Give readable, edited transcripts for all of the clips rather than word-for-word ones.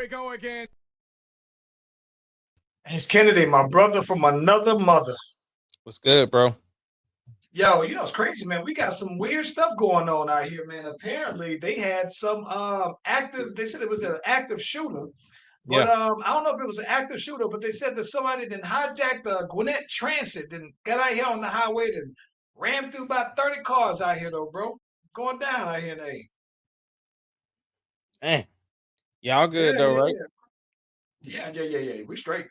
we go again. It's Kennedy, my brother from another mother. What's good, bro? Yo, you know it's crazy, man. We got some weird stuff going on out here, man. Apparently, they had some active. They said it was an active shooter, but Yeah. I don't know if it was an active shooter. But they said that somebody didn't hijack the Gwinnett Transit, and got out here on the highway, and ran through about 30 cars out here, though, bro. Going down out here, in A. Eh. Y'all good Yeah, though, yeah, right? yeah. We straight.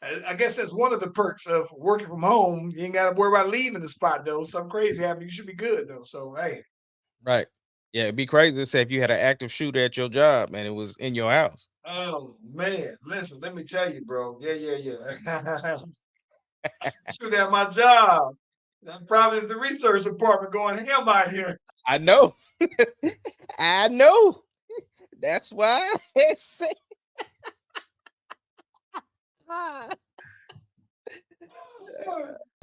I guess that's one of the perks of working from home. You ain't got to worry about leaving the spot though. Something crazy happened. You should be good though. So hey, Right. Yeah, it'd be crazy to say if you had an active shooter at your job and it was in your house. oh man, listen, let me tell you, bro. Yeah. Shoot at my job. That probably is the research department going ham out here. I know. I know. That's why I say.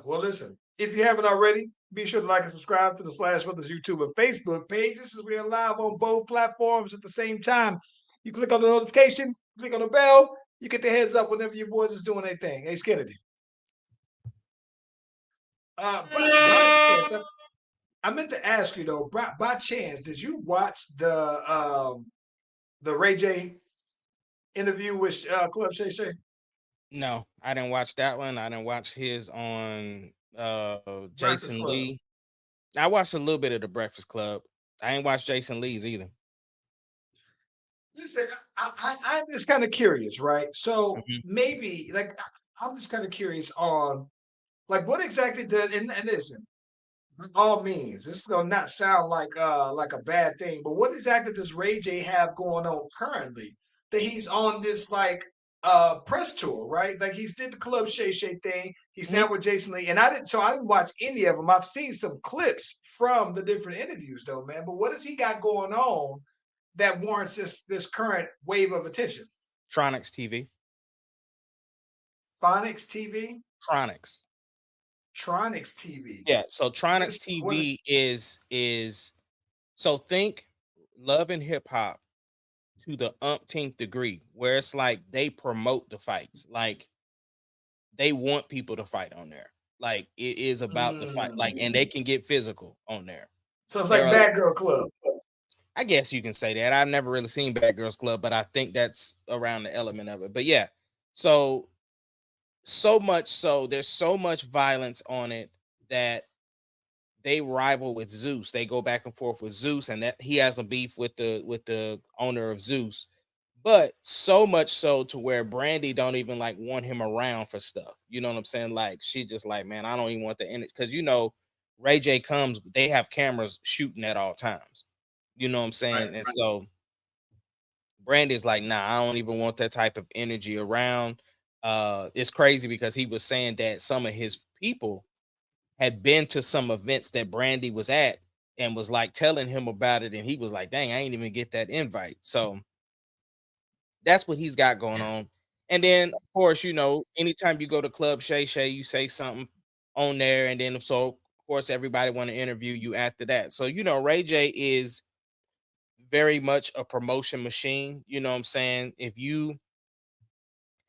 Well, listen, if you haven't already, be sure to like and subscribe to the Slash Brothers YouTube and Facebook pages as we are live on both platforms at the same time. You click on the notification, click on the bell, you get the heads up whenever your boys is doing anything. Hey, Kennedy. I meant to ask you though, by chance, did you watch the Ray J interview with Club Shay Shay? No, I didn't watch that one. I didn't watch his on Breakfast Jason Club. Lee. I watched a little bit of the Breakfast Club. I ain't watched Jason Lee's either. Listen, I'm just kind of curious, right? So Mhm. maybe like I'm just kind of curious on like what exactly did and listen, by all means, this is gonna not sound like a bad thing, but what exactly does Ray J have going on currently that he's on this like press tour, right? Like he's did the Club Shay Shay thing. He's Mhm. now with Jason Lee, and I didn't watch any of them. I've seen some clips from the different interviews though, man. But what does he got going on that warrants this current wave of attention? Tronics TV. Phonics TV, Tronics. Tronics TV. Yeah. So Tronics What is TV is so think love and hip hop to the umpteenth degree, where it's like they promote the fights. Like they want people to fight on there. Like it is about the fight. Like, and they mm. can get physical on there. So it's There like are, Bad Girl Club. I guess you can say that. I've never really seen Bad Girls Club, but I think that's around the element of it. But yeah, so so much so there's so much violence on it that they rival with Zeus. They go back and forth with Zeus, and that he has a beef with the owner of Zeus. But so much so to where Brandy don't even like want him around for stuff. You know what I'm saying? Like she's just like, man, I don't even want the end because Ray J comes, they have cameras shooting at all times. You know what I'm Right. saying? And so Brandy's like, nah, I don't even want that type of energy around. It's crazy because he was saying that some of his people had been to some events that Brandy was at and was like telling him about it, and he was like, dang, I ain't even get that invite. So that's what he's got going Yeah. on. And then, of course, anytime you go to Club Shay Shay, you say something on there, and then so of course everybody want to interview you after that. So Ray J is very much a promotion machine. You know what I'm saying? If you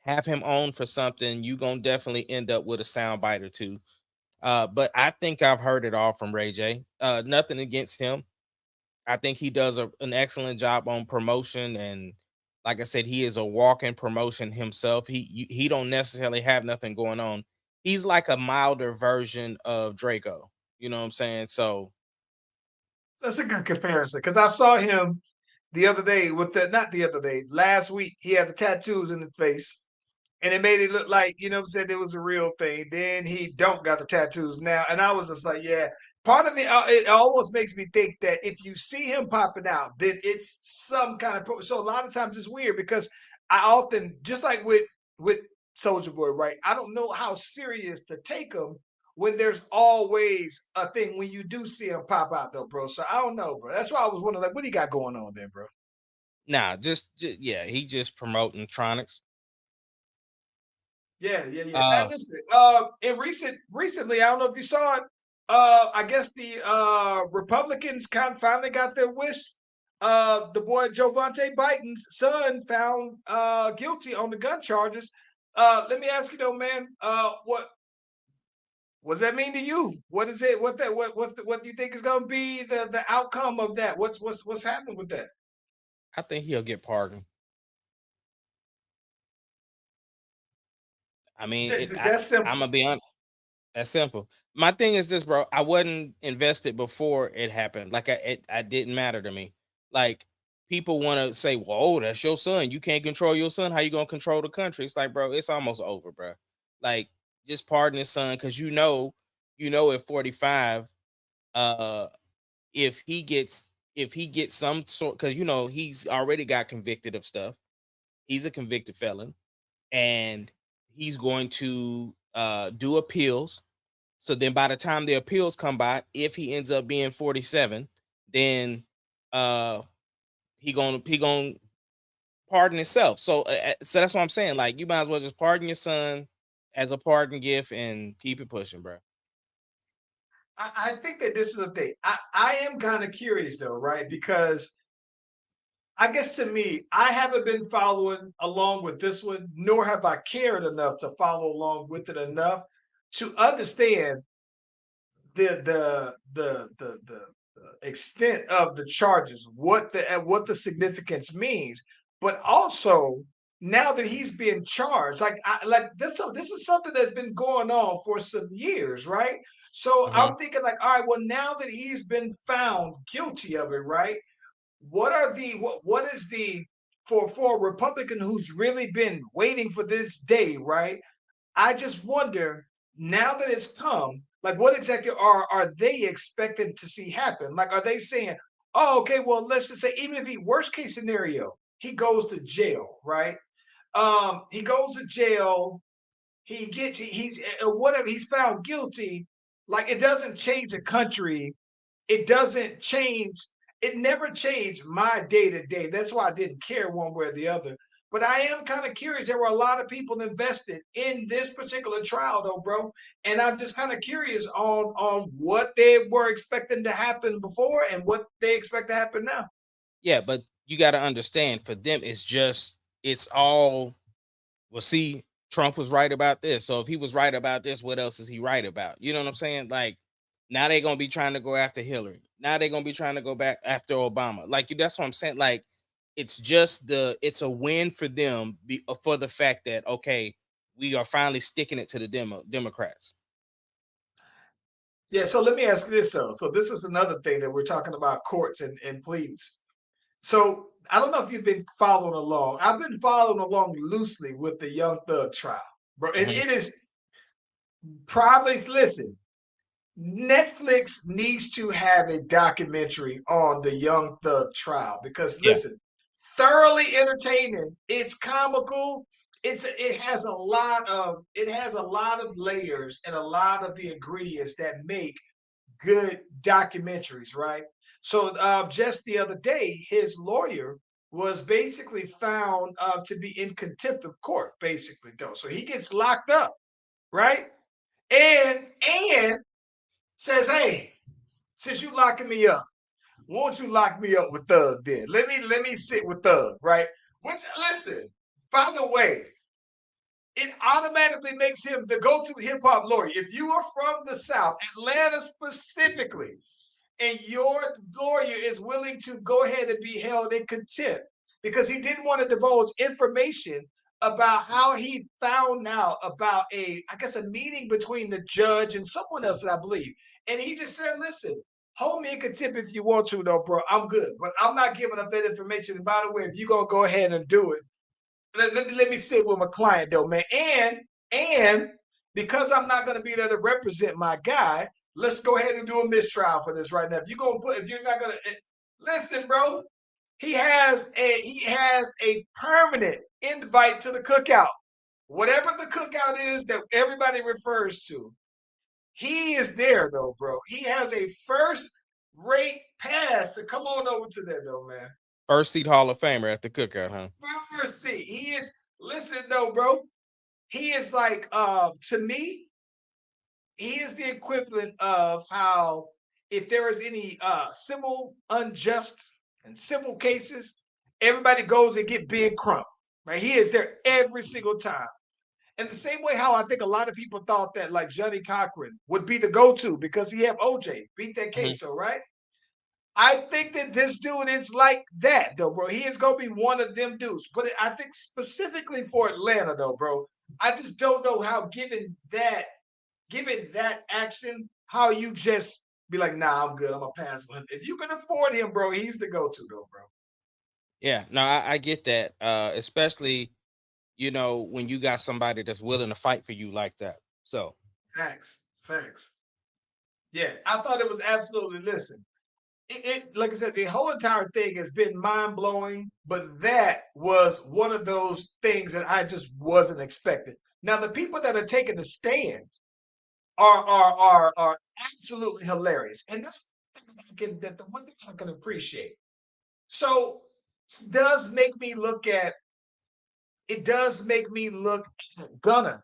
have him on for something, you gonna definitely end up with a sound bite or two. But I think I've heard it all from Ray J. Nothing against him. I think he does an excellent job on promotion, and like I said, he is a walking promotion himself. He don't necessarily have nothing going on. He's like a milder version of Draco. You know what I'm saying? So That's a good comparison because I saw him the other day with the not the other day, last week. He had the tattoos in his face. And it made it look like, you know what I'm saying, it was a real thing. Then he don't got the tattoos now. And I was just like, yeah. Part of it almost makes me think that if you see him popping out, then it's some kind of so a lot of times it's weird because I often just like with Soldier Boy, right? I don't know how serious to take him when there's always a thing when you do see him pop out though, bro. So I don't know, bro. That's why I was wondering, like, what he got going on there, bro? nah, just yeah, he just promoting Tronics. Yeah. Now Uh listen, in recently, I don't know if you saw it. I guess the Republicans kind of finally got their wish. the boy Jovante Biden's son found guilty on the gun charges. Let me ask you though, man. What does that mean to you? What is it? What do you think is going to be the outcome of that? What's happening with that? I think he'll get pardoned. I mean, That's I'm simple. gonna be honest. That's simple. My thing is this, bro. I wasn't invested before it happened. Like I didn't matter to me. Like people want to say, "Well, oh, that's your son. You can't control your son. How you gonna control the country?" It's like, bro, it's almost over, bro. Like just pardon his son because at 45, uh, if he gets some sort, because he's already got convicted of stuff. He's a convicted felon, and he's going to do appeals. So then by the time the appeals come by, if he ends up being 47, then uh he gonna pardon himself. So that's what I'm saying. Like you might as well just pardon your son as a pardon gift and keep it pushing, bro. I think that this is a thing. I am kind of curious though, right? Because I guess to me, I haven't been following along with this one, nor have I cared enough to follow along with it enough to understand the extent of the charges, what the significance means, but also now that he's being charged, like this is something that's been going on for some years, right? So Hmm. I'm thinking like, all right, well now that he's been found guilty of it, right? What is the for a Republican who's really been waiting for this day, right? I just wonder now that it's come, like what exactly are they expecting to see happen? Like, are they saying, "Oh, okay, well, let's just say even if he worst case scenario, he goes to jail, right? He goes to jail, he's whatever he's found guilty. Like, it doesn't change the country, it doesn't change, it never changed my day to day. That's why I didn't care one way or the other. But I am kind of curious. There were a lot of people invested in this particular trial, though, bro. And I'm just kind of curious on what they were expecting to happen before and what they expect to happen now. Yeah, but you got to understand, for them, it's all, well, see, Trump was right about this. So if he was right about this, what else is he right about? You know what I'm saying? Like now they're gonna be trying to go after Hillary. Now they're gonna be trying to go back after Obama. Like that's what I'm saying. Like it's a win for them for the fact that okay, we are finally sticking it to the Democrats. Yeah. So let me ask you this though. So this is another thing that we're talking about courts and pleas. So I don't know if you've been following along. I've been following along loosely with the Young Thug trial, bro. And Mhm. it is probably listen. Netflix needs to have a documentary on the Young Thug trial because Yeah, listen, thoroughly entertaining. It's comical. It has a lot of layers and a lot of the ingredients that make good documentaries, right? So just the other day, his lawyer was basically found to be in contempt of court, basically, though. So he gets locked up, right? And and says, "Hey, since you locking me up, won't you lock me up with Thug then? Let me sit with Thug, right?" Which listen, by the way, it automatically makes him the go-to hip hop lawyer. If you are from the South, Atlanta specifically, and your lawyer is willing to go ahead and be held in contempt because he didn't want to divulge information about how he found out about I guess a meeting between the judge and someone else that I believe. And he just said, listen, hold me in contempt if you want to, though, bro. I'm good. But I'm not giving up that information. And by the way, if you're gonna go ahead and do it, let me sit with my client though, man. And because I'm not going to be there to represent my guy, let's go ahead and do a mistrial for this right now. If you're not going to listen, bro, he has a permanent invite to the cookout. Whatever the cookout is that everybody refers to, he is there though, bro. He has a first rate pass to come on over to there though, man. first seat Hall of Famer at the cookout, huh? First seat. He is listen though, bro. He is like to me, he is the equivalent of how if there is any civil unjust In civil cases, everybody goes and get Ben Crump, right? He is there every single time. And the same way how I think a lot of people thought that like Johnny Cochran would be the go-to because he had OJ beat that Mhm. case, so right? I think that this dude is like that though, bro. He is gonna be one of them dudes. But I think specifically for Atlanta though, bro, I just don't know how given that action, how you just be like, nah, I'm good. I'm gonna pass on him. If you can afford him, bro, he's the go-to though, bro. Yeah, no, I get that. Especially, when you got somebody that's willing to fight for you like that. So Facts. Facts. Yeah, I thought it was absolutely listen. It like I said, the whole entire thing has been mind blowing, but that was one of those things that I just wasn't expecting. Now, the people that are taking the stand are absolutely hilarious, and that's the one thing I can appreciate. So, does make me look at it does make me look at Gunna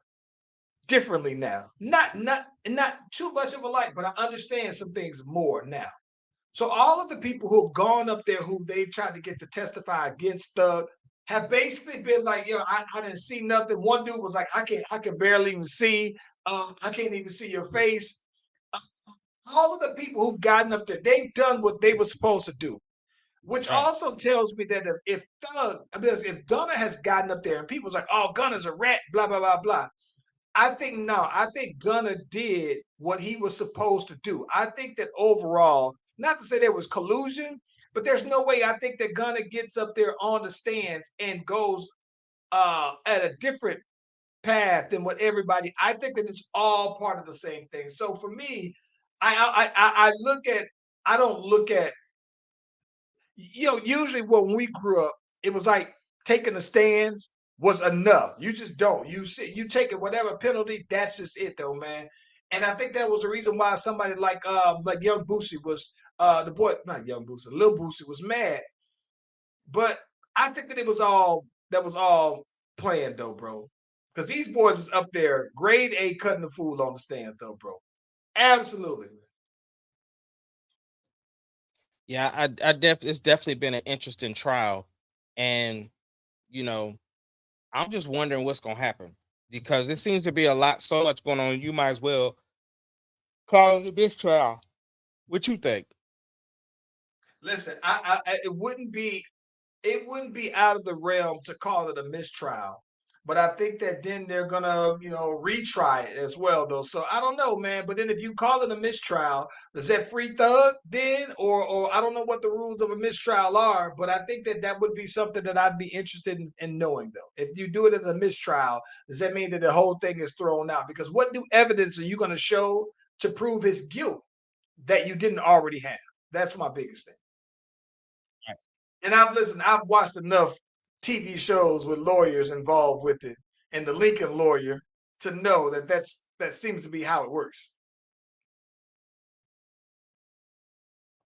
differently now. Not too much of a like, but I understand some things more now. So all of the people who have gone up there who they've tried to get to testify against Thug have basically been like, yo, I didn't see nothing. One dude was like, I can barely even see. I can't even see your face. Uh, all of the people who've gotten up there, they've done what they were supposed to do. Which right. also tells me that if Thug, because if Gunner has gotten up there and people's like, oh, Gunner's a rat, blah, blah, blah, blah. I think no. I think Gunner did what he was supposed to do. I think that overall, not to say there was collusion, but there's no way I think that Gunner gets up there on the stands and goes at a different path than what everybody. I think that it's all part of the same thing. So for me, I look at I don't look at usually when we grew up, it was like taking the stands was enough. You just don't. You take it whatever penalty, that's just it though, man. And I think that was the reason why somebody like Young Boosie was the boy, not Young Boosie, Lil Boosie was mad. But I think that was all planned though, bro. Because these boys is up there, grade A cutting the fool on the stands though, bro. Absolutely. Yeah, it's definitely been an interesting trial, and you know, I'm just wondering what's gonna happen because there seems to be so much going on. You might as well call it a mistrial. What you think? Listen, it wouldn't be out of the realm to call it a mistrial. But I think that then they're gonna, retry it as well, though. So I don't know, man. But then if you call it a mistrial, does that free Thug then, or I don't know what the rules of a mistrial are. But I think that that would be something that I'd be interested in knowing, though. If you do it as a mistrial, does that mean that the whole thing is thrown out? Because what new evidence are you going to show to prove his guilt that you didn't already have? That's my biggest thing. And I've watched enough TV shows with lawyers involved with it, and the Lincoln lawyer to know that that seems to be how it works.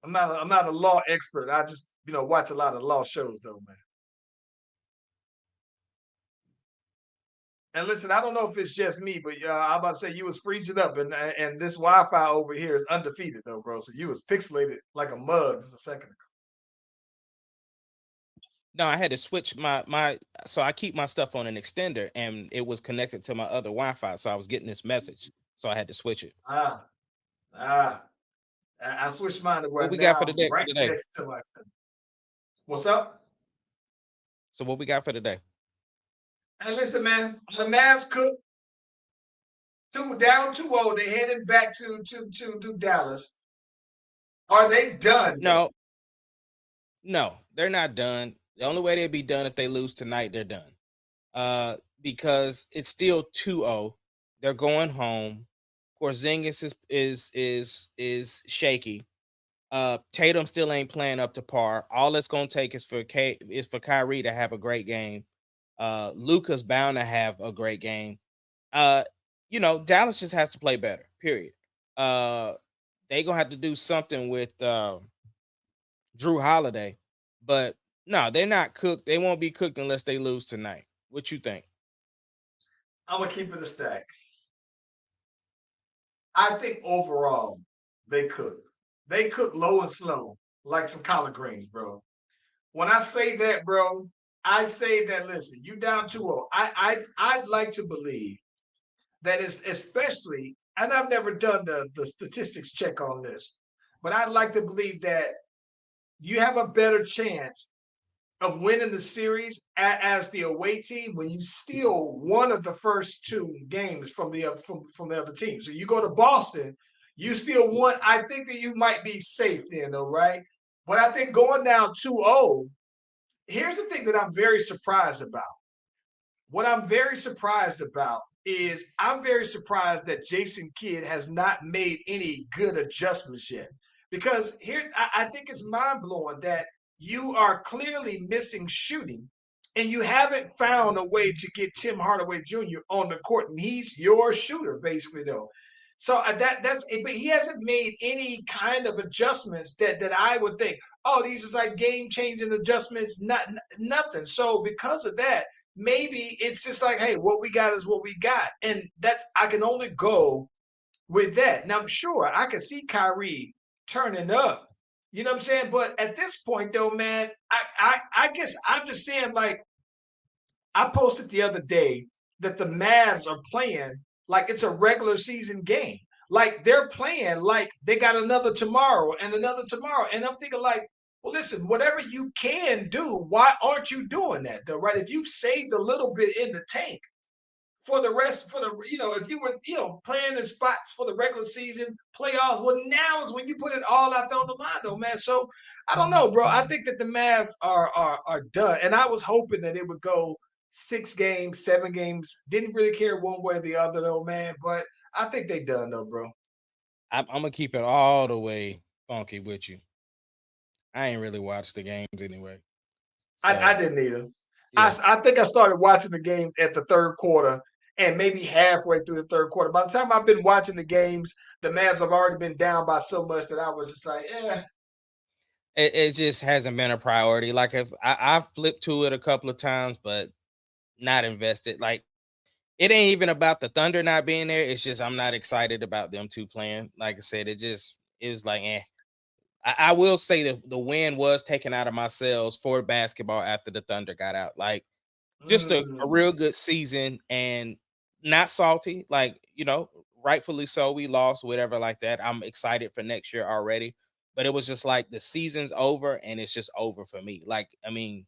I'm not a law expert. I just watch a lot of law shows though, man. And listen, I don't know if it's just me, but I'm about to say you was freezing up, and this Wi-Fi over here is undefeated though, bro. So you was pixelated like a mug just a second ago. No, I had to switch my so I keep my stuff on an extender and it was connected to my other Wi-Fi. So I was getting this message. So I had to switch it. Ah, ah. I switched mine to where What we got now for I'm for right today? next to my. What's up? So what we got for today? Hey, listen, man. The Mavs cook two down 2-0. They heading back to Dallas. Are they done though? No, no, they're not done. The only way they'd be done if they lose tonight, they're done. Because it's still 2-0. They're going home. Porzingis is shaky. Tatum still ain't playing up to par. All it's gonna take is for Kyrie to have a great game. Luca's bound to have a great game. Uh, Dallas just has to play better. Period. Uh, they gonna have to do something with Drew Holiday, but no, they're not cooked. They won't be cooked unless they lose tonight. What you think? I'm gonna keep it a stack. I think overall they cook. They cook low and slow like some collard greens, bro. When I say that, bro, I say that. Listen, you down 2-0. I'd like to believe that is especially, and I've never done the statistics check on this, but I'd like to believe that you have a better chance of winning the series as the away team when you steal one of the first two games from from the other team. So you go to Boston, you steal one. I think that you might be safe then, though, right? But I think going down 2-0, here's the thing that I'm very surprised about. What I'm very surprised about is I'm very surprised that Jason Kidd has not made any good adjustments yet. Because here, I think it's mind blowing that you are clearly missing shooting and you haven't found a way to get Tim Hardaway Jr. on the court. And he's your shooter, basically, though. So that's but he hasn't made any kind of adjustments that I would think, oh, these are like game changing adjustments, nothing. So because of that, maybe it's just like, hey, what we got is what we got. And that I can only go with that. Now, I'm sure I can see Kyrie turning up. You know what I'm saying? But at this point, though, man, I guess I'm just saying, like, I posted the other day that the Mavs are playing like it's a regular season game. Like they're playing like they got another tomorrow and another tomorrow. And I'm thinking, like, well, listen, whatever you can do, why aren't you doing that though? Right? If you've saved a little bit in the tank, for the rest, for the, if you were, playing in spots for the regular season, playoffs, well, now is when you put it all out there on the line, though, man. So I don't know, bro. I think that the Mavs are done, and I was hoping that it would go 6 games, 7 games. Didn't really care one way or the other, though, man. But I think they done, though, bro. I'm gonna keep it all the way funky with you. I ain't really watched the games anyway. I So didn't either. yeah. I think I started watching the games at the third quarter and maybe halfway through the third quarter. By the time I've been watching the games, the Mavs have already been down by so much that I was just like, It just hasn't been a priority. Like if I flipped to it a couple of times, but not invested. Like it ain't even about the Thunder not being there. It's just I'm not excited about them two playing. Like I said, it was like I will say that the win was taken out of my cells for basketball after the Thunder got out. Like just a mm, real good season and not salty. Like, rightfully so. We lost, whatever, like that. I'm excited for next year already. But it was just like the season's over and it's just over for me. Like, I mean,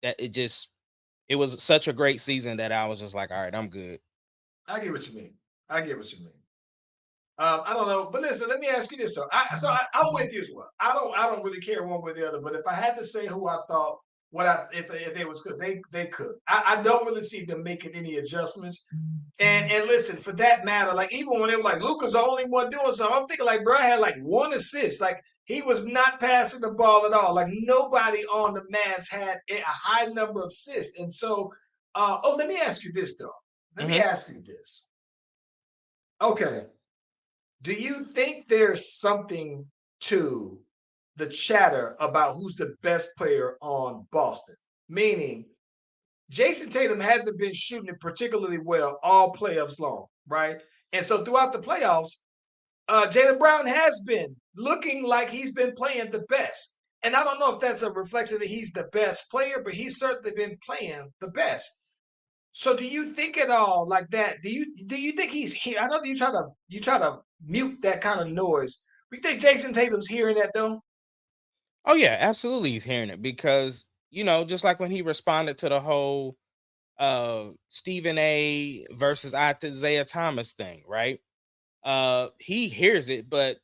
it was such a great season that I was just like, all right, I'm good. I get what you mean. I get what you mean. I don't know, but listen. Let me ask you this though. I'm with you as well. I don't really care one way or the other. But if I had to say who I thought what I if they was good, they could. I don't really see them making any adjustments. And listen, for that matter, like even when they were like Luka's the only one doing something, I'm thinking like bro had like one assist. Like he was not passing the ball at all. Like nobody on the Mavs had a high number of assists. And so, let me ask you this though. Let me Hmm. ask you this. Okay, do you think there's something to the chatter about who's the best player on Boston? Meaning, Jayson Tatum hasn't been shooting it particularly well all playoffs long, right? And so throughout the playoffs, Jaylen Brown has been looking like he's been playing the best. And I don't know if that's a reflection that he's the best player, but he's certainly been playing the best. So do you think at all like that? Do you think he's here? I know that you try to mute that kind of noise. We think Jason Tatum's hearing that though. Oh yeah, absolutely he's hearing it because, just like when he responded to the whole Stephen A versus Isaiah Thomas thing, right? He hears it, but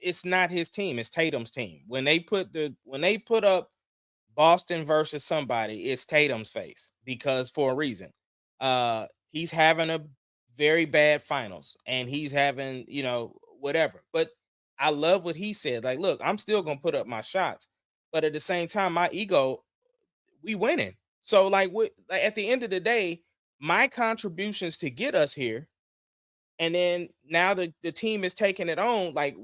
it's not his team, it's Tatum's team. When they put up Boston versus somebody, it's Tatum's face because for a reason. He's having a very bad finals and he's having, whatever. But I love what he said. Like, look, I'm still gonna put up my shots, but at the same time, my ego, we winning. So, like at the end of the day, my contributions to get us here and then now the team is taking it on. Like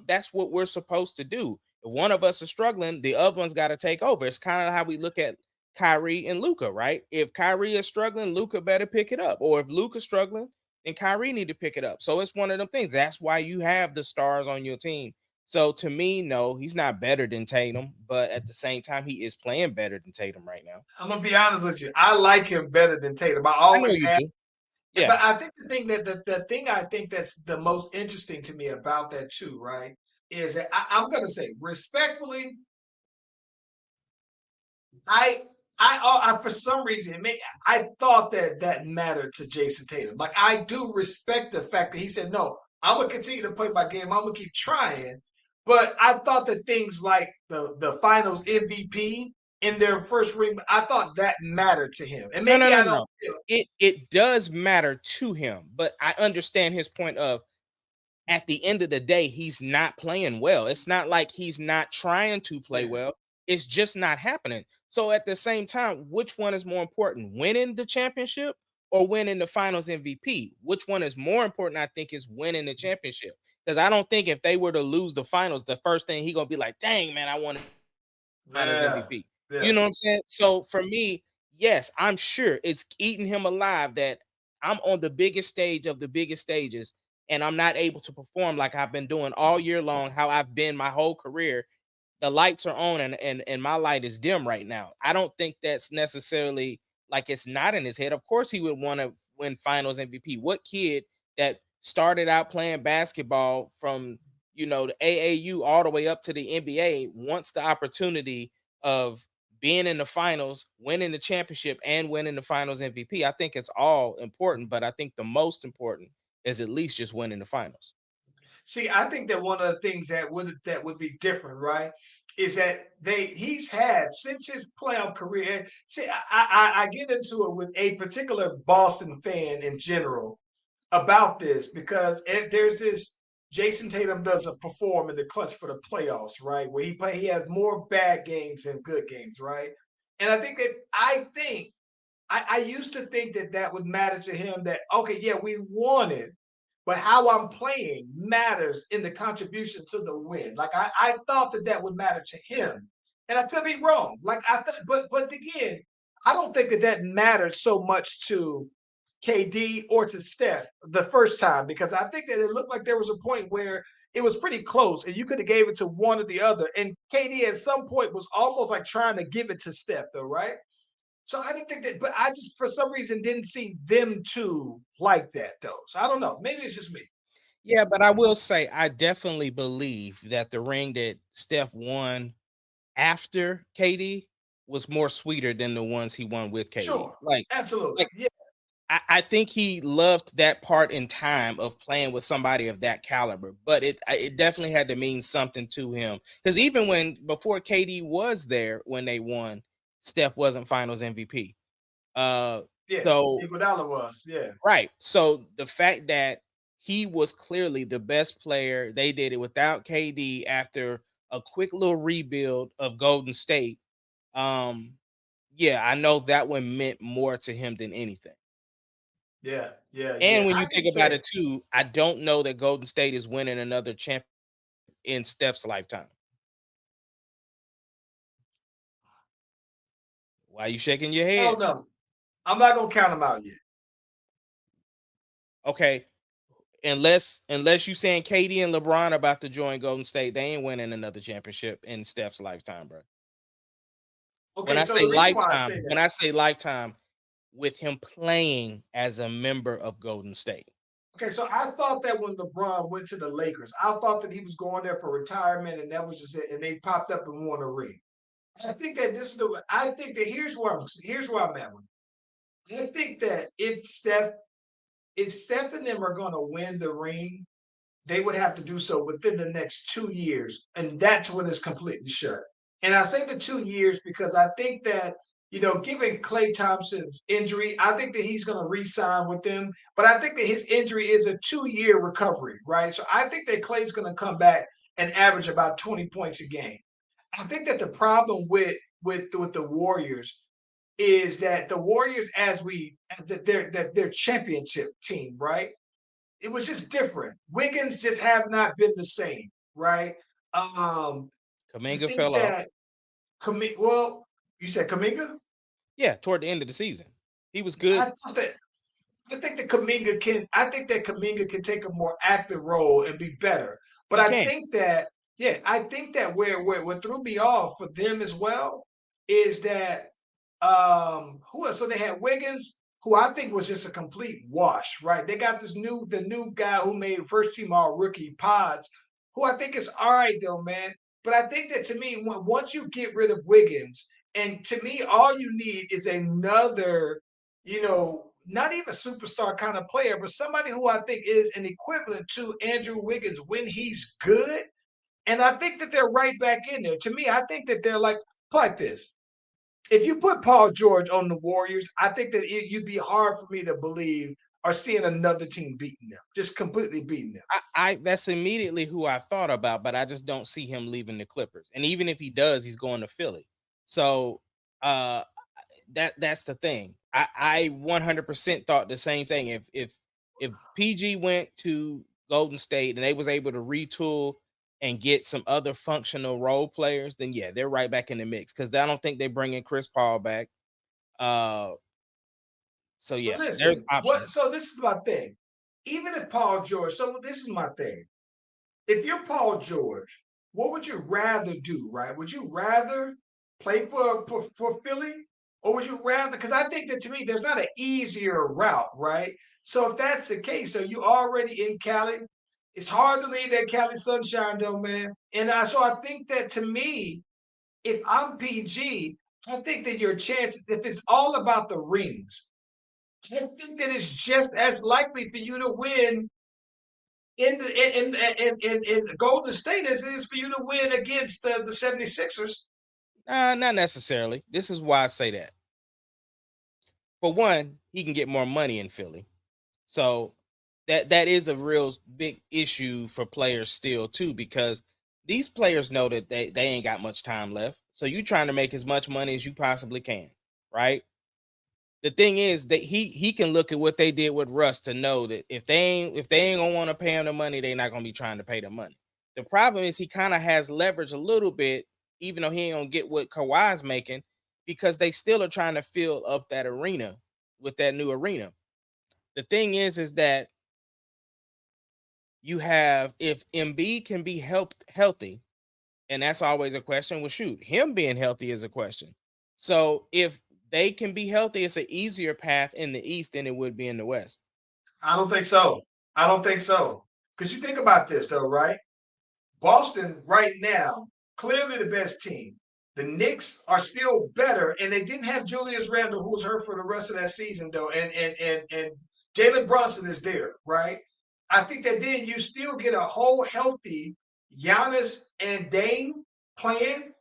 that's what we're supposed to do. If one of us is struggling, the other one's got to take over. It's kind of how we look at Kyrie and Luca, right? If Kyrie is struggling, Luca better pick it up. Or if Luca's struggling, then Kyrie need to pick it up. So it's one of them things. That's why you have the stars on your team So to me, no, he's not better than Tatum, but at the same time, he is playing better than Tatum right now. I'm gonna be honest with you. I like him better than Tatum. I I know always you have. do. Yeah. But I think the thing that the thing I think that's the most interesting to me about that too, right, is that I'm gonna say respectfully, I I for some reason I thought that that mattered to Jayson Tatum. Like I do respect the fact that he said no. I'm gonna continue to play my game. I'm gonna keep trying. But I thought that things like the Finals MVP in their first ring, I thought that mattered to him. And No, no, maybe no, I don't no. feel. It does matter to him, but I understand his point of at the end of the day, he's not playing well. It's not like he's not trying to play Yeah, well. It's just not happening. So at the same time, which one is more important, winning the championship or winning the finals MVP? Which one is more important? I think is winning the championship. Because I don't think if they were to lose the finals, the first thing he gonna be like, dang man, I wanted finals yeah, MVP. You yeah. know what I'm saying? So for me, yes, I'm sure it's eating him alive that I'm on the biggest stage of the biggest stages and I'm not able to perform like I've been doing all year long, how I've been my whole career. The lights are on and my light is dim right now. I don't think that's necessarily like it's not in his head. Of course he would want to win finals MVP. What kid that started out playing basketball from the AAU all the way up to the NBA wants the opportunity of being in the finals, winning the championship, and winning the finals MVP. I think it's all important, but I think the most important is at least just winning the finals. See, I think that one of the things that would be different, right, is that he's had since his playoff career. See, I get into it with a particular Boston fan in general about this because there's this Jayson Tatum doesn't perform in the clutch for the playoffs, right? Where he has more bad games than good games, right? And I used to think that that would matter to him. That okay, yeah, we won it, but how I'm playing matters in the contribution to the win. Like I thought that that would matter to him, and I could be wrong. Like but again, I don't think that that mattered so much to KD or to Steph the first time because I think that it looked like there was a point where it was pretty close and you could have gave it to one or the other. And KD at some point was almost like trying to give it to Steph, though, right? So I didn't think that, but I just for some reason didn't see them two like that though. So I don't know. Maybe it's just me. Yeah, but I will say I definitely believe that the ring that Steph won after KD was more sweeter than the ones he won with KD. Sure. Like Absolutely. Yeah. I think he loved that part in time of playing with somebody of that caliber, but it definitely had to mean something to him. Because even when before KD was there when they won, Steph wasn't Finals MVP. Uh, Yeah. so Iguodala was. Yeah. right. So the fact that he was clearly the best player, they did it without KD after a quick little rebuild of Golden State. Um, yeah, I know that one meant more to him than anything. Yeah. Yeah. Yeah. And when you I can think about say it too, I don't know that Golden State is winning another champ in Steph's lifetime. Why you shaking your I head? don't know. I'm not gonna count them out yet. Okay, unless you saying KD and LeBron about to join Golden State, they ain't winning another championship in Steph's lifetime, bro. Okay, so the reason why I say When that, I say lifetime, with him playing as a member of Golden State. okay, so I thought that when LeBron went to the Lakers, I thought that he was going there for retirement and that was just it, and they popped up and won a ring. I think that this is the I think that here's where I'm at with it. I think that if Steph and them are gonna win the ring, they would have to do so within the next 2 years, and that's when it's completely shut. And I say the 2 years because I think that given Clay Thompson's injury, I think that he's going to re-sign with them. But I think that his injury is a 2 year recovery, right? So I think that Clay's going to come back and average about 20 points a game. I think that the problem with the Warriors is that the Warriors, that their championship team, right? It was just different. Wiggins just have not been the same, right? I Kaminga think fell off. that well, you said Kaminga? Yeah, toward the end of the season. He was good. I thought that I think that Kaminga can take a more active role and be better. But He I can. think that Yeah, I think that where what threw me off for them as well is that who else? So they had Wiggins, who I think was just a complete wash, right? They got the new guy who made first team all rookie Pods, who I think is all right though, man. But I think that to me, once you get rid of Wiggins, and to me, all you need is another, not even superstar kind of player, but somebody who I think is an equivalent to Andrew Wiggins when he's good. And I think that they're right back in there. To me, I think that they're like this. If you put Paul George on the Warriors, I think that you'd be hard for me to believe or seeing another team beating them, just completely beating them. I that's immediately who I thought about, but I just don't see him leaving the Clippers. And even if he does, he's going to Philly. So uh that's the thing. I 100% thought the same thing. If PG went to Golden State and they was able to retool and get some other functional role players, then yeah, they're right back in the mix because I don't think they bring in Chris Paul back. Uh, so But yeah, there's listen, what? options. So this is my thing. Even if Paul George, so this is my thing. If you're Paul George, what would you rather do, right? Would you rather play for Philly, or would you rather? Because I think that to me, there's not an easier route, right? So if that's the case, so you already in Cali, it's hard to leave that Cali sunshine, though, man. And so I think that to me, if I'm PG, I think that your chance, if it's all about the rings, I think that it's just as likely for you to win in Golden State as it is for you to win against the 76ers. Not necessarily. This is why I say that. For one, he can get more money in Philly. So that is a real big issue for players still too, because these players know that they ain't got much time left. So you trying to make as much money as you possibly can, right? The thing is that he can look at what they did with Russ to know that if they ain't gonna want to pay him the money, they're not gonna be trying to pay the money. The problem is he kind of has leverage a little bit, even though he ain't gonna get what Kawhi's making, because they still are trying to fill up that arena with that new arena. The thing is that you have if Embiid can be helped healthy, and that's always a question. Well, shoot, him being healthy is a question. So if they can be healthy, it's an easier path in the East than it would be in the West. I don't think so. I don't think so. Because you think about this, though, right? Boston right now, clearly the best team. The Knicks are still better, and they didn't have Julius Randle, who was hurt for the rest of that season, though, and Jalen Brunson is there, right? I think that then you still get a whole healthy Giannis and Dame playing.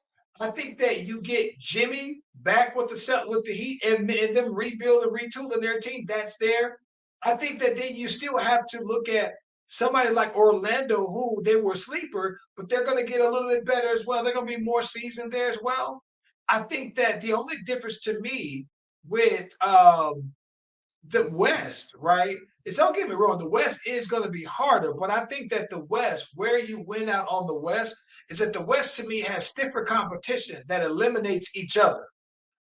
I think that you get Jimmy back with the set with the Heat and them rebuild and retooling their team. That's there. I think that then you still have to look at somebody like Orlando, who they were a sleeper, but they're going to get a little bit better as well. They're going to be more seasoned there as well. I think that the only difference to me with the West, right? Is don't get me wrong, the West is going to be harder, but I think that the West, where you win out on the West, is that the West to me has stiffer competition that eliminates each other,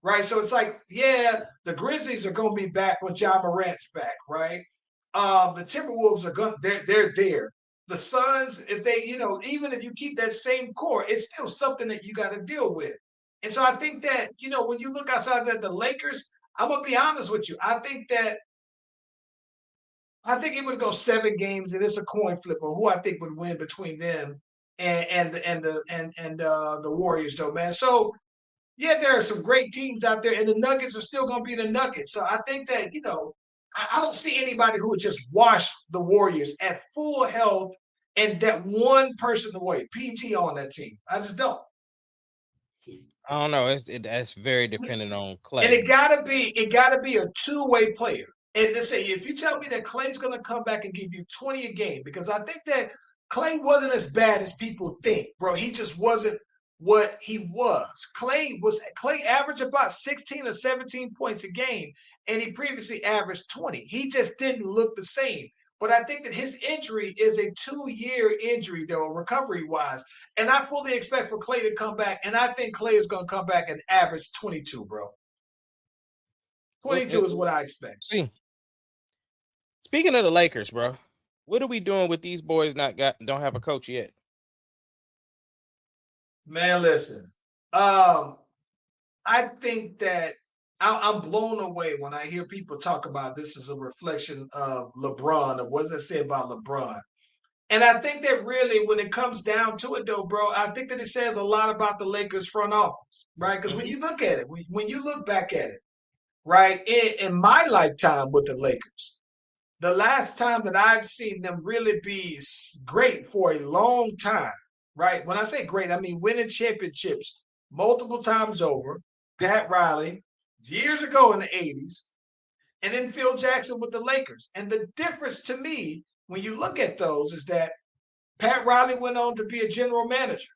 right? So it's like, yeah, the Grizzlies are going to be back when John Morant's back, right? The Timberwolves are going, they're there. The Suns, if they, even if you keep that same core, it's still something that you got to deal with. And so I think that, when you look outside that the Lakers, I'm gonna be honest with you. I think it would go 7 games, and it's a coin flip of who I think would win between them and the Warriors, though, man. So yeah, there are some great teams out there, and the Nuggets are still going to be the Nuggets. So I think that I don't see anybody who would just wash the Warriors at full health and that one person away. PG on that team. I just don't. I don't know. That's very dependent on And Clay. it gotta be a two-way player. And to say if you tell me that Clay's gonna come back and give you 20 a game, because I think that Clay wasn't as bad as people think, bro. He just wasn't what he was. Clay averaged about 16 or 17 points a game, and he previously averaged 20. He just didn't look the same. But I think that his injury is a 2-year injury, though, recovery wise. And I fully expect for Clay to come back. And I think Clay is going to come back and average 22, bro. Well, 22 is what I expect. see. Speaking of the Lakers, bro, what are we doing with these boys not got don't have a coach yet? Man, listen. Um, I think that I'm blown away when I hear people talk about this as a reflection of LeBron, or what does it say about LeBron? And I think that really, when it comes down to it, though, bro, I think that it says a lot about the Lakers front office, right? Because when Mhm. you look at it, when you look back at it, right, in my lifetime with the Lakers, the last time that I've seen them really be great for a long time, right? When I say great, I mean winning championships multiple times over. Pat Riley, years ago in the 80s, and then Phil Jackson with the Lakers. And the difference to me, when you look at those, is that Pat Riley went on to be a general manager.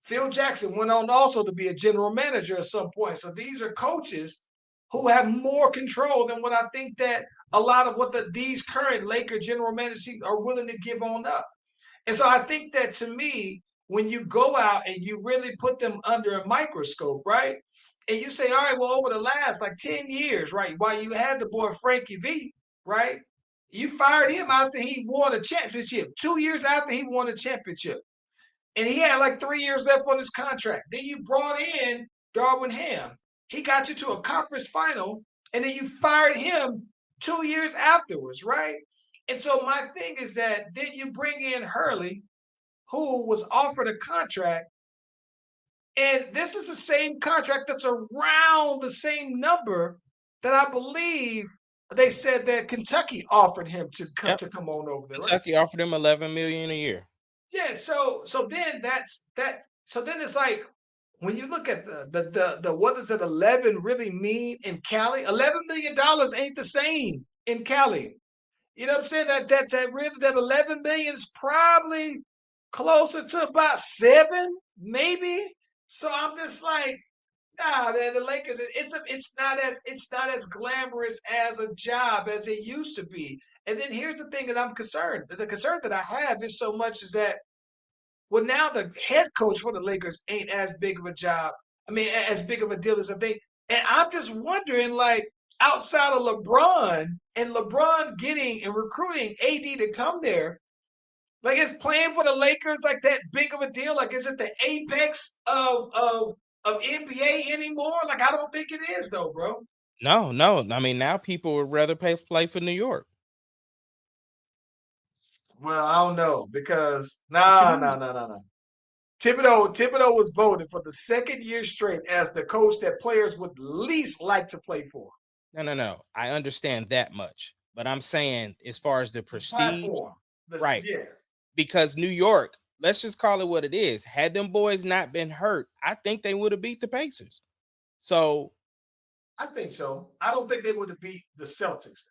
Phil Jackson went on also to be a general manager at some point. So these are coaches who have more control than what I think that a lot of what these current Laker general managers are willing to give on up. And so I think that to me, when you go out and you really put them under a microscope, right? And you say, all right, well, over the last like 10 years, right, while you had the boy Frankie V, right? You fired him after he won a championship, 2 years after he won a championship. And he had like 3 years left on his contract. Then you brought in Darwin Ham. He got you to a conference final, and then you fired him 2 years afterwards, right? And so my thing is that then you bring in Hurley, who was offered a contract, and this is the same contract that's around the same number that I believe they said that Kentucky offered him to come Yep. to come on over there, right? Kentucky offered him 11 million a year. Yeah, so then that's that. So then it's like when you look at the what does it 11 really mean in Cali? $11 million ain't the same in Cali. You know what I'm saying? That really that 11 million is probably closer to about seven, maybe. So I'm just like, nah, man, the Lakers. It's not as glamorous as a job as it used to be. And then here's the thing that I'm concerned. The concern that I have is so much is that well, now the head coach for the Lakers ain't as big of a job. I mean, as big of a deal as I think. And I'm just wondering, like, outside of LeBron and LeBron getting and recruiting AD to come there, like, is playing for the Lakers like that big of a deal? Like, is it the apex of NBA anymore? Like, I don't think it is, though, bro. No, no. I mean, now people would rather play for New York. Well, I don't know because What you no, mean? no, no, no. Thibodeau was voted for the second year straight as the coach that players would least like to play for. No, no, no. I understand that much. But I'm saying as far as the The prestige, platform. right. Yeah, Because New York, let's just call it what it is. Had them boys not been hurt, I think they would have beat the Pacers. So I think so. I don't think they would have beat the Celtics.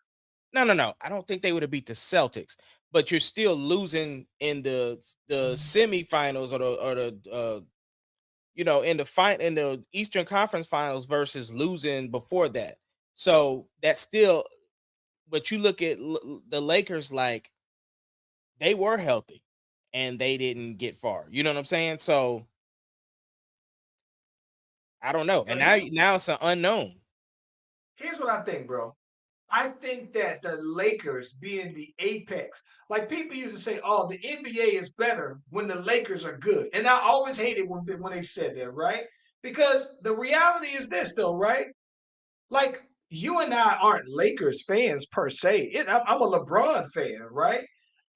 no, no, no. I don't think they would have beat the Celtics, but you're still losing in the semifinals or the in the fight in the Eastern Conference Finals versus losing before that. So that's still. But you look at the Lakers, like they were healthy and they didn't get far. You know what I'm saying? So I don't know. And But now it's an unknown. here's what I think, bro. I think that the Lakers being the apex, like people used to say, oh, the NBA is better when the Lakers are good. And I always hated when they said that, right? Because the reality is this, though, right? Like you and I aren't Lakers fans per se. I'm a LeBron fan, right?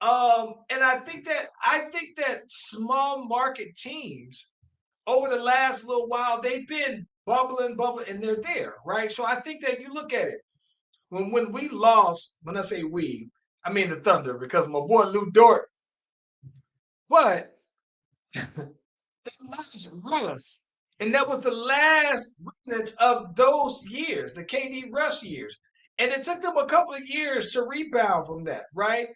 And I think that small market teams over the last little while they've been bubbling, and they're there, right? So I think that you look at it when we lost. When I say we, I mean the Thunder because my boy Lou Dort. But that last Russ, and that was the last remnants of those years, the KD Russ years. And it took them a couple of years to rebound from that, right?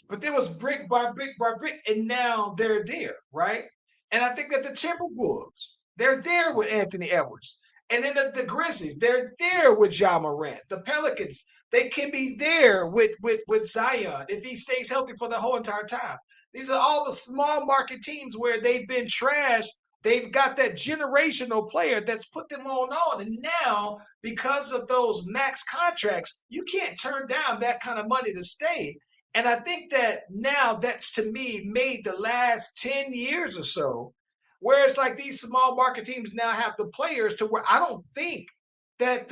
But there was brick by brick by brick, and now they're there, right? And I think that the Timberwolves, they're there with Anthony Edwards. And then the Grizzlies, they're there with Ja Morant. The Pelicans, they can be there with Zion if he stays healthy for the whole entire time. These are all the small market teams where they've been trashed. They've got that generational player that's put them on. And now, because of those max contracts, you can't turn down that kind of money to stay. And I think that now that's to me made the last 10 years or so Whereas like these small market teams now have the players to where I don't think that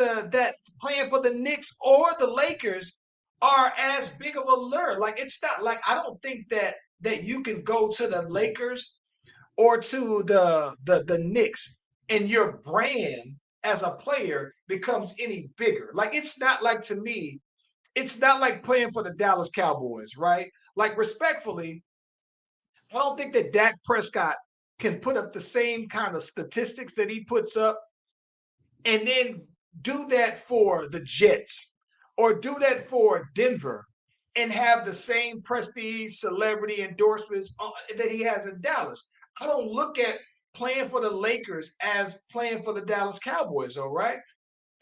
playing for the Knicks or the Lakers are as big of a lure. Like it's not like I don't think that you can go to the Lakers or to the Knicks and your brand as a player becomes any bigger. Like it's not like to me, it's not like playing for the Dallas Cowboys, right? Like respectfully, I don't think that Dak Prescott can put up the same kind of statistics that he puts up and then do that for the Jets or do that for Denver and have the same prestige, celebrity endorsements that he has in Dallas. I don't look at playing for the Lakers as playing for the Dallas Cowboys, all right?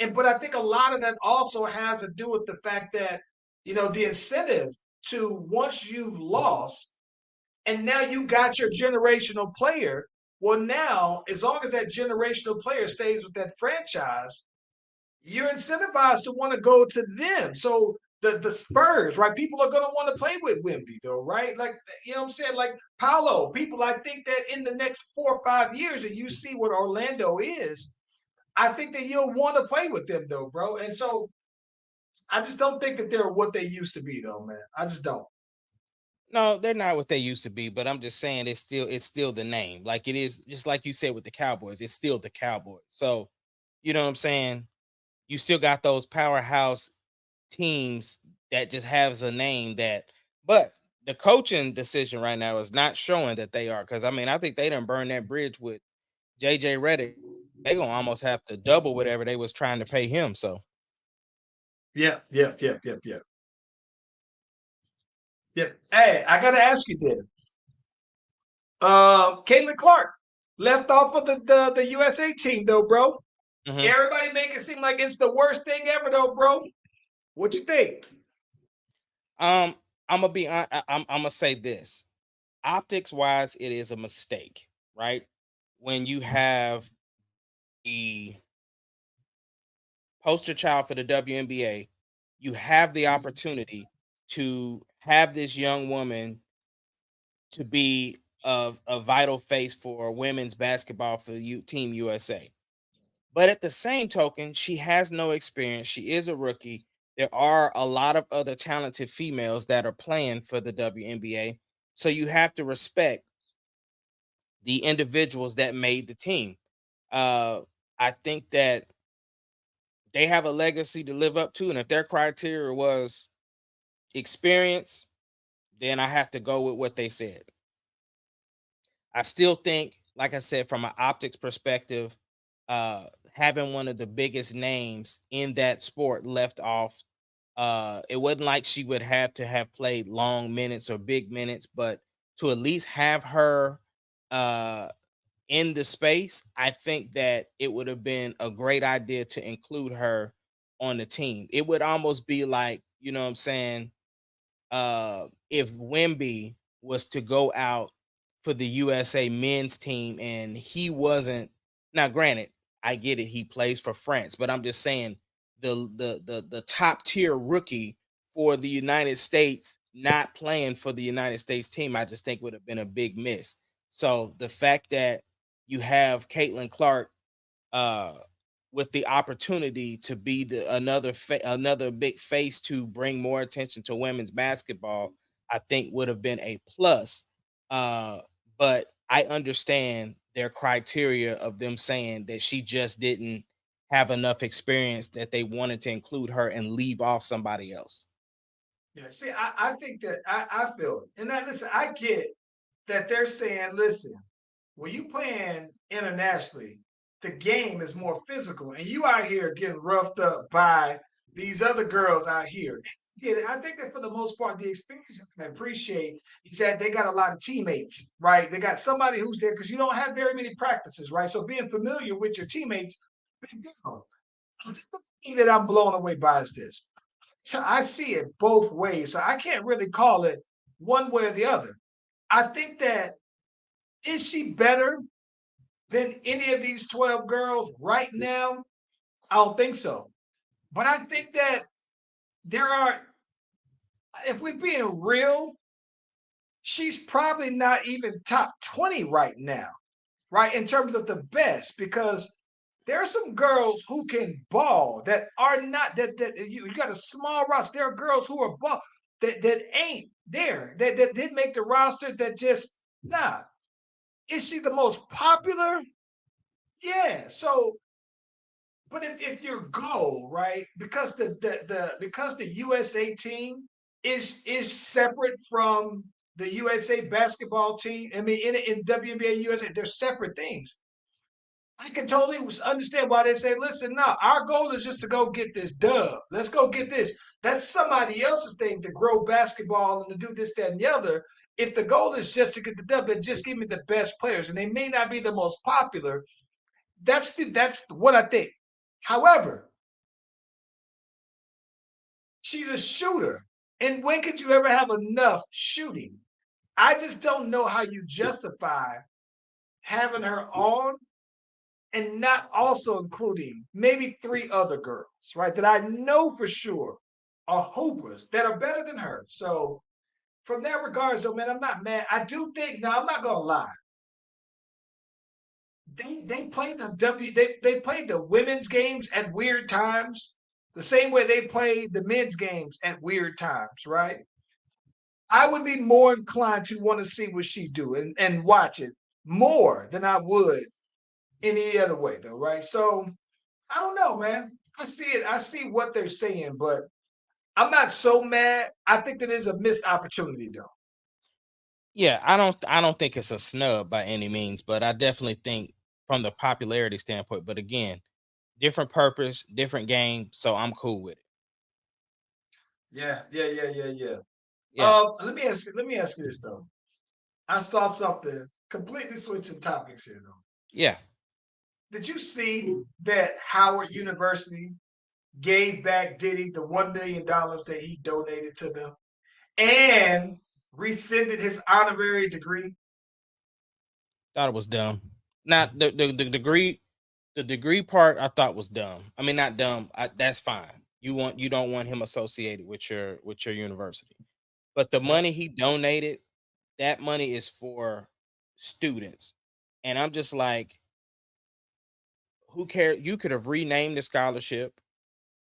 And but I think a lot of that also has to do with the fact that, the incentive to once you've lost and now you got your generational player. Well, now, as long as that generational player stays with that franchise, you're incentivized to want to go to them. So the Spurs, right? People are going to want to play with Wemby, though, right? Like, what I'm saying? Like Paolo, people, I think that in the next 4 or 5 years, and you see what Orlando is, I think that you'll want to play with them, though, bro. And so I just don't think that they're what they used to be, though, man. I just don't. No, they're not what they used to be, but I'm just saying it's still the name. Like it is just like you said with the Cowboys, it's still the Cowboys. So, you know what I'm saying? You still got those powerhouse teams that just has a name that but the coaching decision right now is not showing that they are because I mean, I think they done burned that bridge with JJ Redick. They gonna almost have to double whatever they was trying to pay him. So Yeah, yeah, yeah, yeah, yeah. Yeah. Hey, I got to ask you then. Caitlin Clark left off of the USA team, though, bro. mhm. Everybody make it seem like it's the worst thing ever, though, bro. What you think? um, I'm gonna say this. Optics wise, it is a mistake, right? When you have the poster child for the WNBA, you have the opportunity to have this young woman to be a vital face for women's basketball for Team USA. But at the same token, she has no experience. She is a rookie. There are a lot of other talented females that are playing for the WNBA. So you have to respect the individuals that made the team. Uh, I think that they have a legacy to live up to. And if their criteria was experience, then I have to go with what they said. I still think, like I said, from an optics perspective, having one of the biggest names in that sport left off, it wasn't like she would have to have played long minutes or big minutes, but to at least have her uh, in the space, I think that it would have been a great idea to include her on the team. It would almost be like, you know what I'm saying, if Wimby was to go out for the USA men's team and he wasn't now granted, I get it, he plays for France, but I'm just saying the top tier rookie for the United States not playing for the United States team, I just think would have been a big miss. So the fact that you have Caitlin Clark uh with the opportunity to be another big face to bring more attention to women's basketball, I think would have been a plus. Uh, but I understand their criteria of them saying that she just didn't have enough experience that they wanted to include her and leave off somebody else. Yeah, see, I think that I feel it. And that listen, I get that they're saying, listen, when you playing internationally, the game is more physical, and you out here getting roughed up by these other girls out here. Get it? I think that for the most part, the experience I appreciate is that they got a lot of teammates, right? They got somebody who's there because you don't have very many practices, right? So being familiar with your teammates, big deal. The thing that I'm blown away by is this. So I see it both ways. So I can't really call it one way or the other. I think that is she better than any of these 12 girls right now? I don't think so. But I think that there are, if we're being real, she's probably not even top 20 right now. right? In terms of the best, because there are some girls who can ball that are not that you got a small roster. There are girls who are ball that ain't there that didn't make the roster that just nah. Is she the most popular? Yeah. So, but if your goal, right, because the USA team is separate from the USA basketball team. I mean, in WNBA USA, they're separate things. I can totally understand why they say, listen, no, our goal is just to go get this dub. Let's go get this. That's somebody else's thing to grow basketball and to do this, that, and the other. If the goal is just to get the dub, then just give me the best players. And they may not be the most popular. That's what I think. However, she's a shooter. And when could you ever have enough shooting? I just don't know how you justify having her on and not also including maybe three other girls, right? That I know for sure are hoopers that are better than her. So from that regards, though, man, I'm not mad. I do think, now I'm not gonna lie. They played they played the women's games at weird times, the same way they played the men's games at weird times, right? I would be more inclined to want to see what she do and watch it more than I would any other way, though, right? So I don't know, man. I see it. I see what they're saying, but I'm not so mad. I think that is a missed opportunity, though. Yeah, I don't think it's a snub by any means, but I definitely think from the popularity standpoint. But again, different purpose, different game, so I'm cool with it. Yeah, yeah, yeah, yeah, yeah. Yeah, Let me ask you this though. I saw something completely switching topics here though. yeah, Did you see that Howard University gave back Diddy the $1 million that he donated to them and rescinded his honorary degree? thought it was dumb. Not the degree part I thought was dumb. I mean, not dumb. That's fine. You don't want him associated with your university, but the Yep. money he donated, that money is for students, and I'm just like, who cares? You could have renamed the scholarship,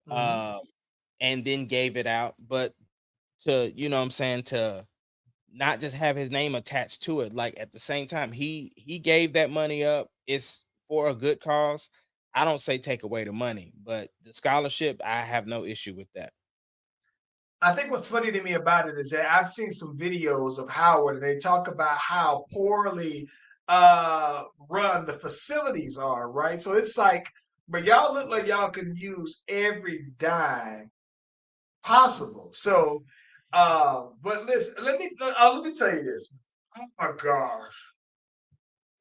Mm-hmm. um, and then gave it out, but to what I'm saying, to not just have his name attached to it. Like at the same time, he gave that money up. It's for a good cause. I don't say take away the money, but the scholarship, I have no issue with that. I think what's funny to me about it is that I've seen some videos of Howard and they talk about how poorly run the facilities are, right? So it's like, but y'all look like y'all can use every dime possible. So but listen, let me tell you this. Oh my gosh.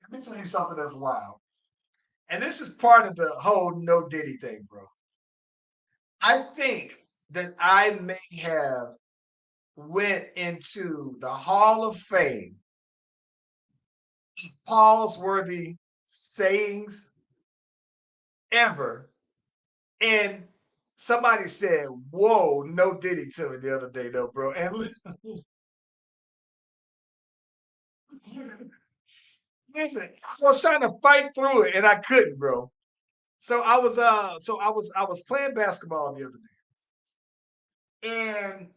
Let me tell you something that's wild. And this is part of the whole no Diddy thing, bro. I think that I may have went into the Hall of Fame, pause worthy sayings ever. And somebody said, whoa, no Diddy to me the other day, though, bro. And listen, I was trying to fight through it and I couldn't, bro. I was playing basketball the other day. And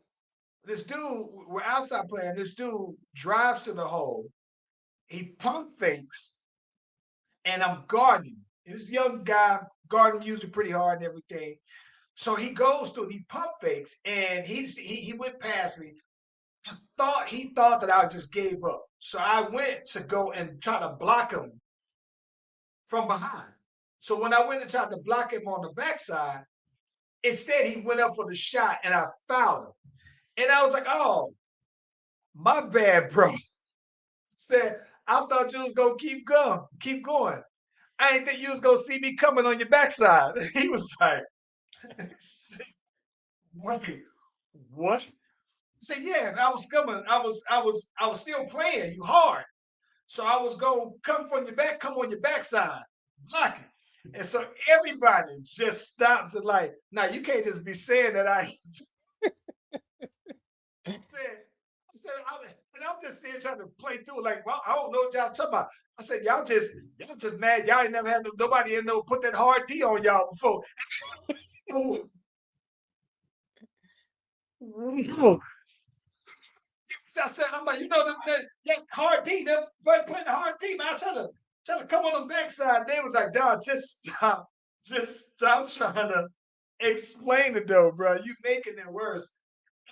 this dude, we're outside playing, this dude drives to the hole. He pump fakes and I'm guarding. This young guy guarding music pretty hard and everything. So he goes through, he pump fakes, and he went past me. He thought that I just gave up. So I went to go and try to block him from behind. So when I went and tried to block him on the backside, instead he went up for the shot and I fouled him. And I was like, oh, my bad, bro. Said, I thought you was gonna keep going. I didn't think you was gonna see me coming on your backside. He was like, wait, what? I said, yeah, and I was coming. I was still playing you hard. So I was gonna come from your back, come on your backside, block it. And so everybody just stops and like, now you can't just be saying that I said, I said, And I'm just sitting trying to play through, like, well, I don't know what y'all talking about. I said, y'all just mad. Y'all ain't never had nobody in no put that hard D on y'all before. So I said, I'm like, that hard D, them putting the hard D, man. I tell her, come on the backside. They was like, dog, just stop. Just stop trying to explain it though, bro. You making it worse.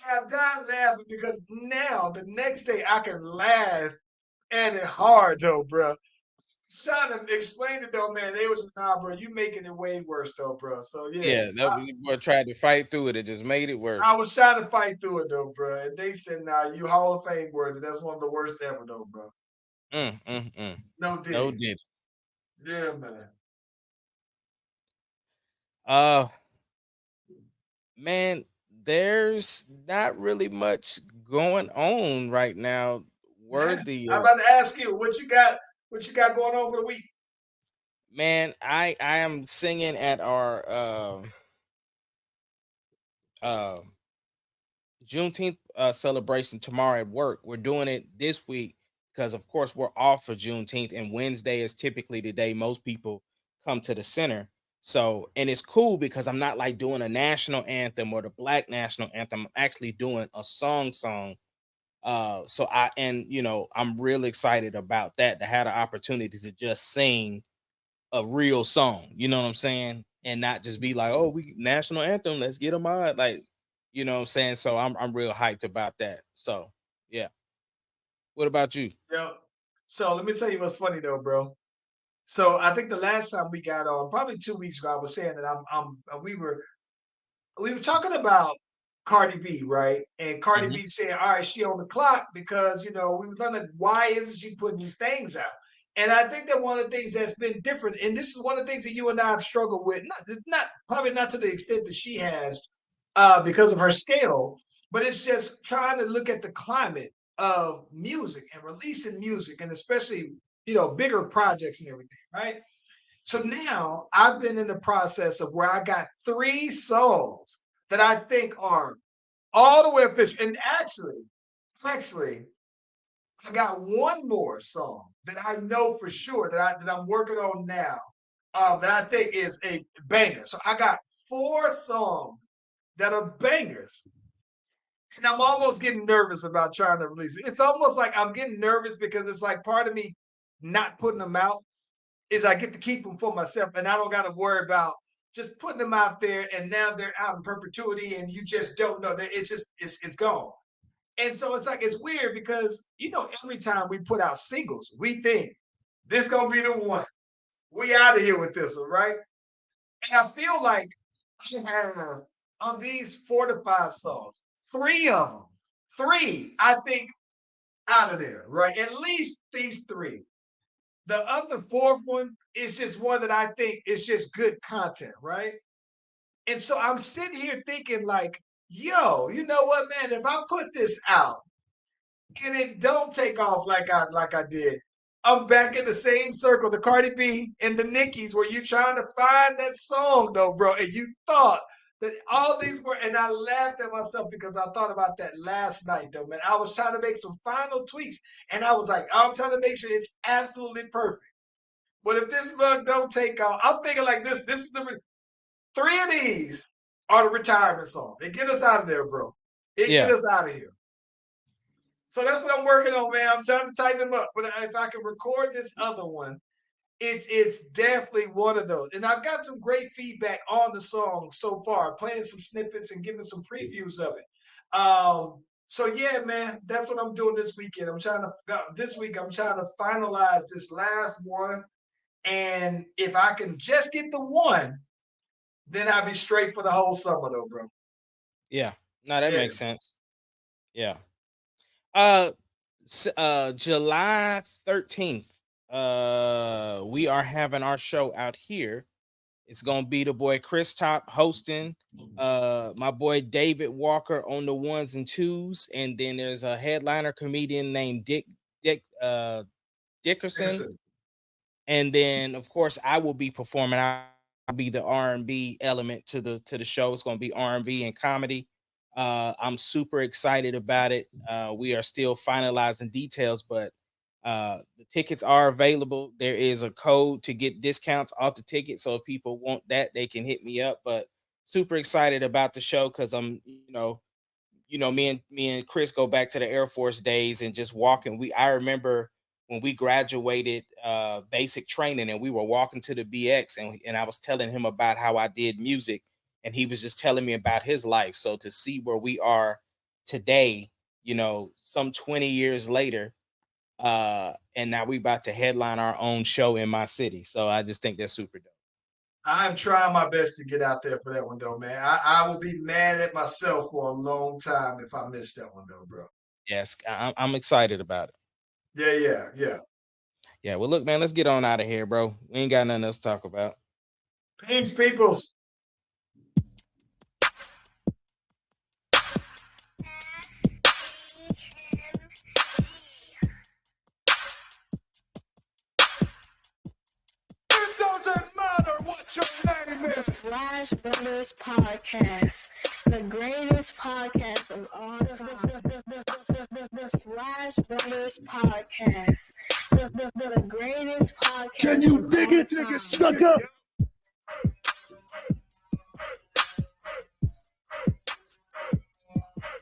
And I died laughing because now the next day I can laugh at it hard though, bro. Trying to explain it though, man. They was just bro. You making it way worse though, bro. So yeah, Yeah, that was, boy tried to fight through it. It just made it worse. I was trying to fight through it though, bro. And they said, "Nah, you Hall of Fame worthy. That's one of the worst ever, though, bro." No No Diddy. did. Yeah, man. Uh man, there's not really much going on right now Yeah. worthy I'm of. about to ask you what you got. What you got going on for the week? Man, I am singing at our uh Juneteenth celebration tomorrow at work. We're doing it this week because, of course, we're off for Juneteenth, and Wednesday is typically the day most people come to the center. So, and it's cool because I'm not like doing a national anthem or the Black national anthem. I'm actually doing a song. So I'm really excited about that to have the opportunity to just sing a real song, you know what I'm saying? And not just be like, oh, we national anthem, let's get them on. Like, you know what I'm saying? So I'm real hyped about that. So yeah. What about you? Yo. So let me tell you what's funny though, bro. So I think the last time we got on, probably 2 weeks ago, I was saying that we were talking about Cardi B, right? And Cardi Mhm. B saying, all right, she on the clock because, we were gonna, why isn't she putting these things out? And I think that one of the things that's been different, and this is one of the things that you and I have struggled with, not probably not to the extent that she has, because of her scale, but it's just trying to look at the climate of music and releasing music, and especially bigger projects and everything, right? So now I've been in the process of where I got 3 songs that I think are all the way official. And actually, I got one more song that I know for sure that I'm working on now, that I think is a banger. So I got 4 songs that are bangers, and I'm almost getting nervous about trying to release it. It's almost like I'm getting nervous because it's like part of me not putting them out is I get to keep them for myself, and I don't got to worry about just putting them out there, and now they're out in perpetuity, and you just don't know that it's gone. And so it's like it's weird because every time we put out singles, we think this gonna be the one. We out of here with this one, right? And I feel like I have on these 4 to 5 songs, 3 of them, I think out of there, right? At least these 3. The other 4th one is just one that I think is just good content, right? And so I'm sitting here thinking like, yo, you know what, man? If I put this out and it don't take off like I did, I'm back in the same circle, the Cardi B and the Nickies, where you trying to find that song though, bro, and you thought that all these were, and I laughed at myself because I thought about that last night though, man. I was trying to make some final tweaks, and I was like, I'm trying to make sure it's absolutely perfect. But if this mug don't take off, I'm thinking like this. This is the 3 of these are the retirement songs. They get us out of there, bro. It get Yeah. us out of here. So that's what I'm working on, man. I'm trying to tighten them up. But if I can record this other one, it's definitely one of those. And I've got some great feedback on the song so far, playing some snippets and giving some previews of it. So yeah, man, that's what I'm doing this weekend. This week I'm trying to finalize this last one. And if I can just get the one, then I'll be straight for the whole summer, though, bro. Yeah. No, that Yeah. makes sense. Yeah. July 13th, we are having our show out here. It's gonna be the boy Chris Top hosting, my boy David Walker on the ones and twos, and then there's a headliner comedian named Dick Dickerson, Listen, and then of course I will be performing. I'll be the R&B element to the show. It's gonna be R&B and comedy. I'm super excited about it. We are still finalizing details, but the tickets are available. There is a code to get discounts off the ticket. So if people want that, they can hit me up. But super excited about the show because me and Chris go back to the Air Force days and just walking. I remember when we graduated basic training and we were walking to the BX and I was telling him about how I did music and he was just telling me about his life. So to see where we are today, some 20 years later, and now we about to headline our own show in my city. So I just think that's super dope. I'm trying my best to get out there for that one though, man. I will be mad at myself for a long time if I miss that one though, bro. Yes, I'm excited about it. Yeah. Yeah, well, look, man, let's get on out of here, bro. We ain't got nothing else to talk about. Peace, peoples. It doesn't matter what your name is. The Slash Brothers Podcast, the greatest podcast of all time. The Slash Brothers Podcast, the greatest podcast. Can you dig it, nigga? Stuck up.